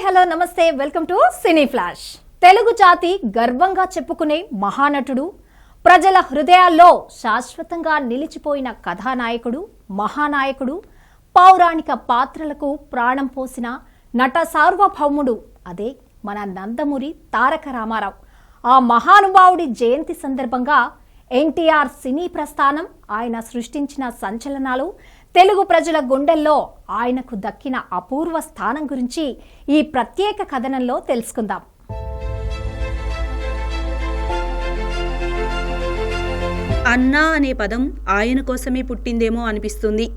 Hello నమస్తే welcome to cine flash. Telugu జాతి గర్వంగా చెప్పుకునే మహానటుడు, ప్రజల హృదయాల్లో శాశ్వతంగా నిలిచిపోయిన కథానాయకుడు, మహానాయకుడు, పౌరాణిక పాత్రలకు ప్రాణం పోసిన నట సార్వభౌముడు అదే మన నందమూరి తారక రామారావు. ఆ మహానుభావుడి జయంతి సందర్భంగా ఎన్టీఆర్ సినీ ప్రస్థానం, ఆయన సృష్టించిన సంచలనాలు, తెలుగు ప్రజల గుండెల్లో ఆయనకు దక్కిన అపూర్వ స్థానం గురించి ఈ ప్రత్యేక కథనంలో తెలుసుకుందాం. అన్నా అనే పదం ఆయన కోసమే పుట్టిందేమో అనిపిస్తుంది.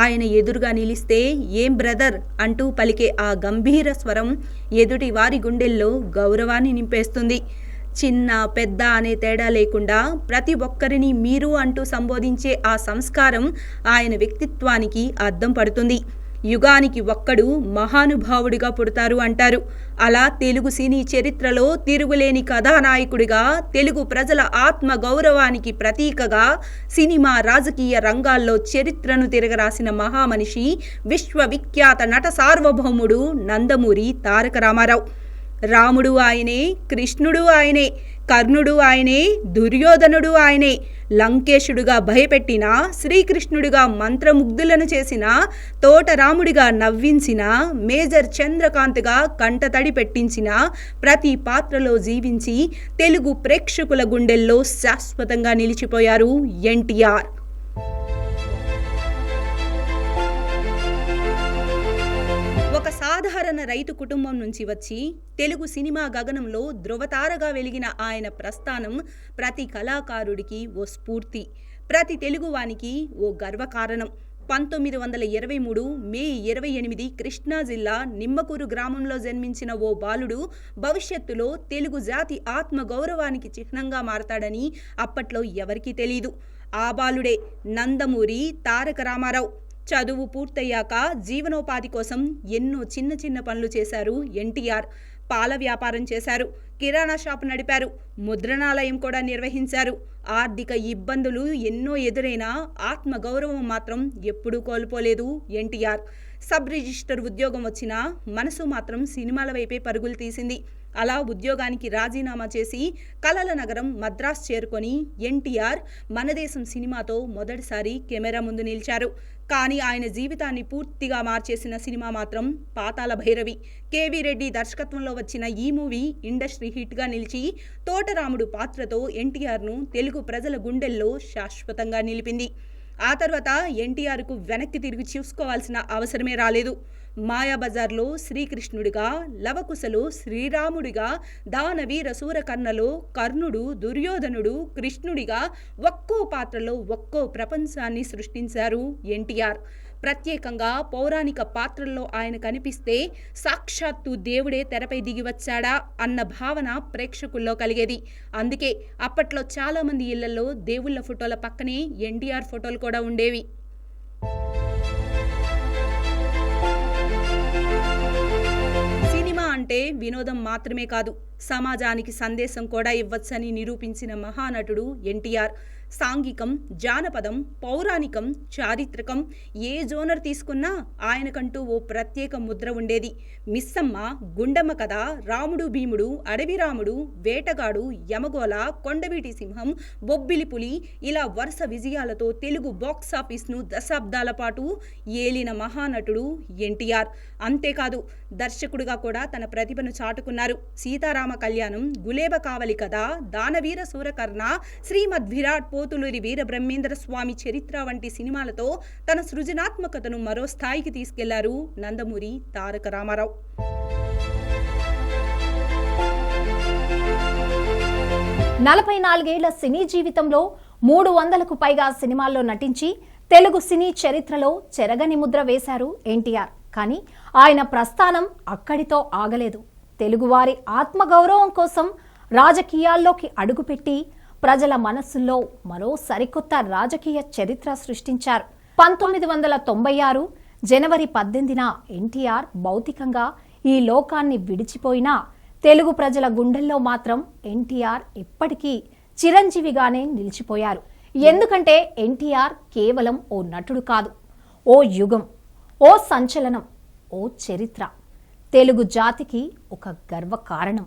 ఆయన ఎదురుగా నిలిస్తే ఏం బ్రదర్ అంటూ పలికే ఆ గంభీర స్వరం ఎదుటి వారి గుండెల్లో గౌరవాన్ని నింపేస్తుంది. చిన్న పెద్ద అనే తేడా లేకుండా ప్రతి ఒక్కరిని మీరు అంటూ సంబోధించే ఆ సంస్కారం ఆయన వ్యక్తిత్వానికి అద్దం పడుతుంది. యుగానికి ఒక్కడు మహానుభావుడిగా పుడతారు అంటారు. అలా తెలుగు సినీ చరిత్రలో తిరుగులేని కథానాయకుడిగా, తెలుగు ప్రజల ఆత్మ గౌరవానికి ప్రతీకగా, సినిమా రాజకీయ రంగాల్లో చరిత్రను తిరగరాసిన మహామనిషి, విశ్వవిఖ్యాత నట సార్వభౌముడు నందమూరి తారక రామారావు. రాముడు ఆయనే, కృష్ణుడు ఆయనే, కర్ణుడు ఆయనే, దుర్యోధనుడు ఆయనే, లంకేశుడుగా భయపెట్టిన, శ్రీకృష్ణుడిగా మంత్రముగ్ధులను చేసిన, తోటరాముడిగా నవ్వించిన, మేజర్ చంద్రకాంత్గా కంటతడి పెట్టించిన, ప్రతి పాత్రలో జీవించి తెలుగు ప్రేక్షకుల గుండెల్లో శాశ్వతంగా నిలిచిపోయారు ఎన్టీఆర్. ఒక సాధారణ రైతు కుటుంబం నుంచి వచ్చి తెలుగు సినిమా గగనంలో ధృవతారగా వెలిగిన ఆయన ప్రస్థానం ప్రతి కళాకారుడికి ఓ స్ఫూర్తి, ప్రతి తెలుగువానికి ఓ గర్వకారణం. 1923 మే 28 కృష్ణా జిల్లా నిమ్మకూరు గ్రామంలో జన్మించిన ఓ బాలుడు భవిష్యత్తులో తెలుగు జాతి ఆత్మ గౌరవానికి చిహ్నంగా మారతాడని అప్పట్లో ఎవరికీ తెలీదు. ఆ బాలుడే నందమూరి తారక రామారావు. చదువు పూర్తయ్యాక జీవనోపాధి కోసం ఎన్నో చిన్న చిన్న పనులు చేశారు ఎన్టీఆర్. పాల వ్యాపారం చేశారు, కిరాణా షాపు నడిపారు, ముద్రణాలయం కూడా నిర్వహించారు. ఆర్థిక ఇబ్బందులు ఎన్నో ఎదురైనా ఆత్మగౌరవం మాత్రం ఎప్పుడూ కోల్పోలేదు ఎన్టీఆర్. సబ్ రిజిస్టర్ ఉద్యోగం వచ్చినా మనసు మాత్రం సినిమాల వైపే పరుగులు తీసింది. అలా ఉద్యోగానికి రాజీనామా చేసి కళల నగరం మద్రాస్ చేరుకొని ఎన్టీఆర్ మనదేశం సినిమాతో మొదటిసారి కెమెరా ముందు నిలిచారు. కానీ ఆయన జీవితాన్ని పూర్తిగా మార్చేసిన సినిమా మాత్రం పాతాళ భైరవి. కేవీ రెడ్డి దర్శకత్వంలో వచ్చిన ఈ మూవీ ఇండస్ట్రీ హిట్గా నిలిచి తోటరాముడు పాత్రతో ఎన్టీఆర్ను తెలుగు ప్రజల గుండెల్లో శాశ్వతంగా నిలిపింది. ఆ తర్వాత ఎన్టీఆర్కు వెనక్కి తిరిగి చూసుకోవాల్సిన అవసరమే రాలేదు. మాయాబజార్లో శ్రీకృష్ణుడిగా, లవకుశలో శ్రీరాముడిగా, దానవీర సూరకర్ణలో కర్ణుడు, దుర్యోధనుడు, కృష్ణుడిగా ఒక్కో పాత్రలో ఒక్కో ప్రపంచాన్ని సృష్టించారు ఎన్టీఆర్. ప్రత్యేకంగా పౌరాణిక పాత్రల్లో ఆయన కనిపిస్తే సాక్షాత్తు దేవుడే తెరపై దిగి వచ్చాడా అన్న భావన ప్రేక్షకుల్లో కలిగేది. అందుకే అప్పట్లో చాలామంది ఇళ్లలో దేవుళ్ళ ఫోటోల పక్కనే ఎన్టీఆర్ ఫోటోలు కూడా ఉండేవి. సినిమా అంటే వినోదం మాత్రమే కాదు, సమాజానికి సందేశం కూడా ఇవ్వచ్చని నిరూపించిన మహానటుడు ఎన్టీఆర్. సాంఘికం, జానపదం, పౌరాణికం, చారిత్రకం ఏ జోనర్ తీసుకున్నా ఆయనకంటూ ఓ ప్రత్యేక ముద్ర ఉండేది. మిస్సమ్మ, గుండమ్మ కథ, రాముడు భీముడు, అడవి రాముడు, వేటగాడు, యమగోళ, కొండవీటి సింహం, బొబ్బిలి పులి ఇలా వరుస విజయాలతో తెలుగు బాక్సాఫీస్ను దశాబ్దాల పాటు ఏలిన మహానటుడు ఎన్టీఆర్. అంతేకాదు, దర్శకుడిగా కూడా తన ప్రతిభను చాటుకున్నారు. సీతారామ కళ్యాణం, గులేబ కావలి కథ, దానవీర సూరకర్ణ, శ్రీమద్ విరాట్ పోతులూరి వీరబ్రహ్మేంద్ర స్వామి చరిత్ర వంటి సినిమాలతో తన సృజనాత్మకతను మరో స్థాయికి తీసుకెళ్లారు నందమూరి తారక రామారావు. నలభై 44 ఏళ్ల సినీ జీవితంలో 300కు పైగా సినిమాల్లో నటించి తెలుగు సినీ చరిత్రలో చెరగని ముద్ర వేశారు ఎన్టీఆర్. కానీ ఆయన ప్రస్థానం అక్కడితో ఆగలేదు. తెలుగువారి ఆత్మగౌరవం కోసం రాజకీయాల్లోకి అడుగుపెట్టి ప్రజల మనస్సుల్లో మరో సరికొత్త రాజకీయ చరిత్ర సృష్టించారు. 1996 జనవరి 18న ఎన్టీఆర్ భౌతికంగా ఈ లోకాన్ని విడిచిపోయినా తెలుగు ప్రజల గుండెల్లో మాత్రం ఎన్టీఆర్ ఎప్పటికీ చిరంజీవిగానే నిలిచిపోయారు. ఎందుకంటే ఎన్టీఆర్ కేవలం ఓ నటుడు కాదు, ఓ యుగం, ఓ సంచలనం, ఓ చరిత్ర. తెలుగు జాతికి ఒక గర్వకారణం.